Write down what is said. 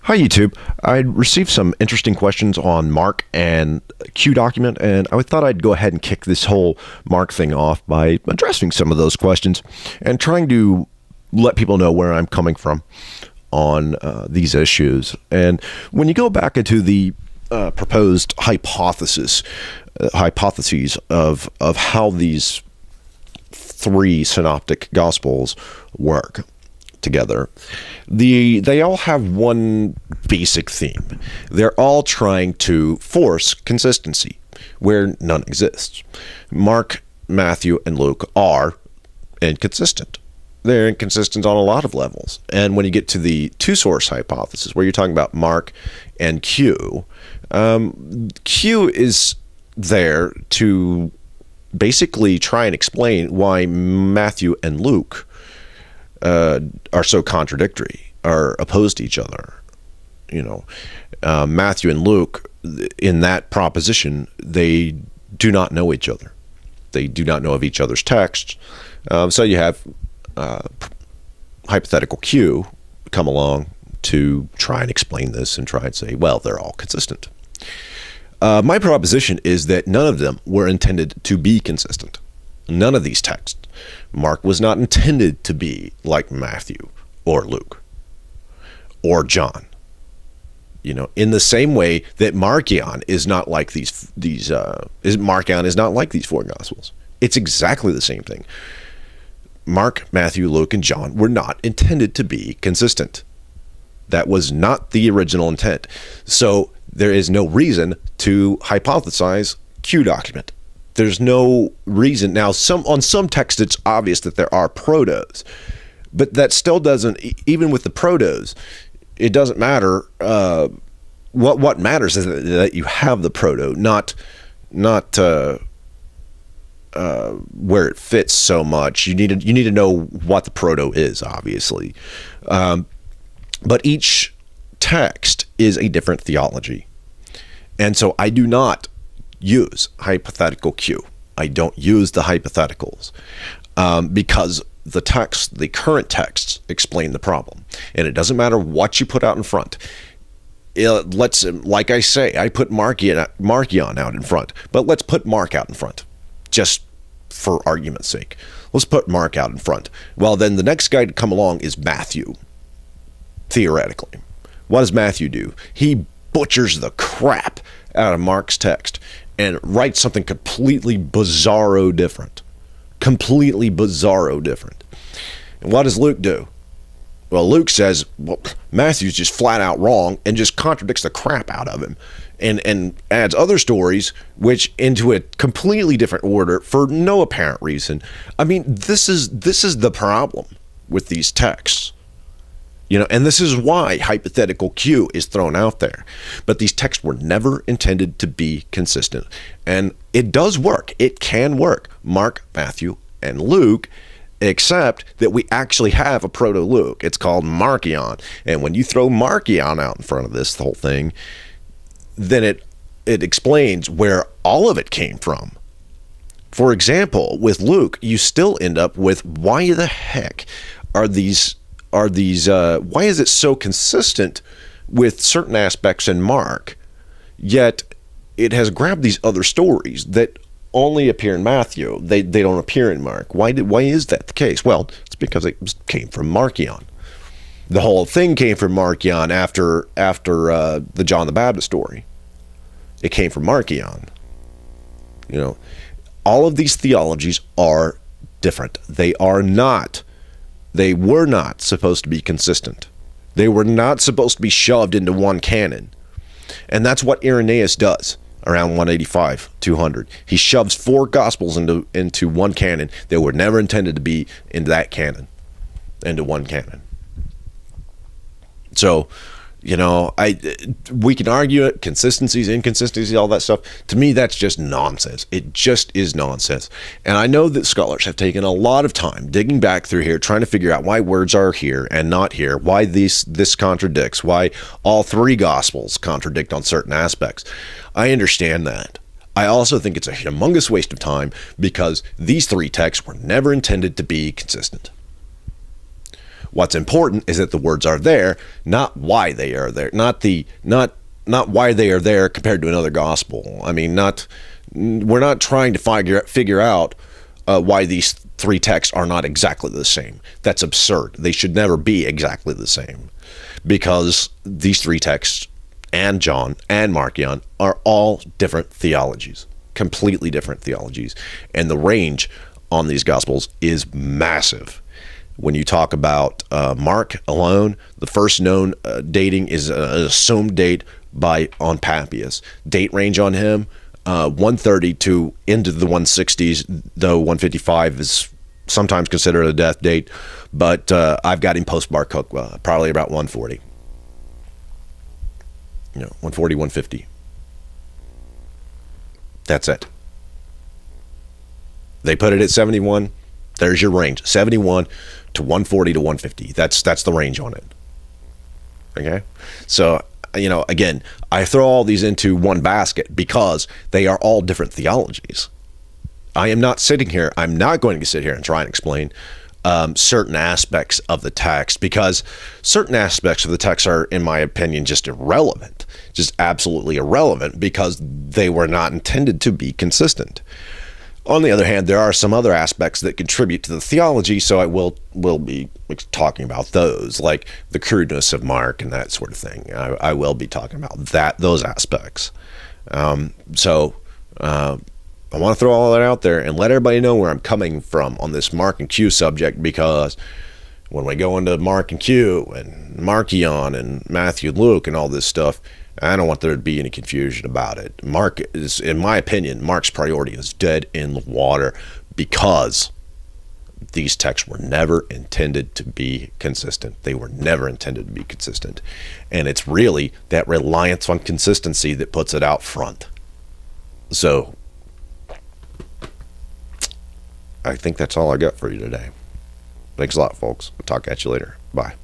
Hi, YouTube. I received some interesting questions on Mark and Q document, and I thought I'd go ahead and kick this whole Mark thing off by addressing some of those questions and trying to let people know where I'm coming from on these issues. And when you go back into the proposed hypotheses of how these three synoptic gospels work together, they all have one basic theme. They're all trying to force consistency where none exists. Mark, Matthew, and Luke are inconsistent. They're inconsistent on a lot of levels. And when you get to the two-source hypothesis, where you're talking about Mark and Q, Q is there to basically try and explain why Matthew and Luke are so contradictory, are opposed to each other. Matthew and Luke, in that proposition, they do not know each other. They do not know of each other's texts. So you have hypothetical Q come along to try and explain this and try and say, well, they're all consistent. My proposition is that none of them were intended to be consistent. None of these texts. Mark was not intended to be like Matthew or Luke or John. In the same way that Marcion is not like Marcion is not like these four gospels. It's exactly the same thing. Mark, Matthew, Luke, and John were not intended to be consistent. That was not the original intent. So there is no reason to hypothesize Q document. There's no reason. Now, on some texts, it's obvious that there are protos, but that still doesn't, even with the protos, it doesn't matter. What matters is that you have the proto, not where it fits so much. You need to know what the proto is, obviously. But each text is a different theology. And so I do not use hypothetical Q. I don't use the hypotheticals because the current texts explain the problem. And it doesn't matter what you put out in front. Like I say, I put Marcion out in front, but let's put Mark out in front, just for argument's sake. Let's put Mark out in front. Well, then the next guy to come along is Matthew, theoretically. What does Matthew do? He butchers the crap out of Mark's text and writes something completely bizarro different. And what does Luke do? Well, Luke says, well, Matthew's just flat out wrong and just contradicts the crap out of him and adds other stories which into a completely different order for no apparent reason. I mean, this is the problem with these texts. And this is why hypothetical Q is thrown out there. But these texts were never intended to be consistent. And it does work. It can work. Mark, Matthew, and Luke, except that we actually have a proto-Luke. It's called Marcion. And when you throw Marcion out in front of this whole thing, then it explains where all of it came from. For example, with Luke, you still end up with why the heck are these why is it so consistent with certain aspects in Mark, yet it has grabbed these other stories that only appear in Matthew. They don't appear in Mark. Why is that the case? Well, it's because it came from Marcion. The whole thing came from Marcion after the John the Baptist story. It came from Marcion. All of these theologies are different. They were not supposed to be consistent. They were not supposed to be shoved into one canon. And that's what Irenaeus does around 185, 200. He shoves four gospels into one canon that were never intended to be into that canon, into one canon. So, we can argue it, consistencies, inconsistencies, all that stuff. To me, that's just nonsense. It just is nonsense. And I know that scholars have taken a lot of time digging back through here, trying to figure out why words are here and not here, why this contradicts, why all three gospels contradict on certain aspects. I understand that. I also think it's a humongous waste of time because these three texts were never intended to be consistent. What's important is that the words are there, not why they are there, not why they are there compared to another gospel. I mean, we're not trying to figure out why these three texts are not exactly the same. That's absurd. They should never be exactly the same, because these three texts, and John and Marcion, are all different theologies, completely different theologies, and the range on these gospels is massive. When you talk about Mark alone, the first known dating is an assumed date on Papias. Date range on him, 130 to into the 160s, though 155 is sometimes considered a death date, but I've got him post-Bar Kook, probably about 140. 140, 150. That's it. They put it at 71. There's your range, 71 to 140 to 150. That's the range on it. Okay? So, again, I throw all these into one basket because they are all different theologies. I'm not going to sit here and try and explain certain aspects of the text, because certain aspects of the text are, in my opinion, just irrelevant, just absolutely irrelevant, because they were not intended to be consistent. On the other hand, there are some other aspects that contribute to the theology, so I will be talking about those, like the crudeness of Mark and that sort of thing. I will be talking about those aspects. I want to throw all that out there and let everybody know where I'm coming from on this Mark and Q subject, because when we go into Mark and Q and Marcion and Matthew and Luke and all this stuff, I don't want there to be any confusion about it. Mark is, in my opinion, Mark's priority is dead in the water, because these texts were never intended to be consistent. They were never intended to be consistent. And it's really that reliance on consistency that puts it out front. So I think that's all I got for you today. Thanks a lot, folks. We'll talk at you later. Bye.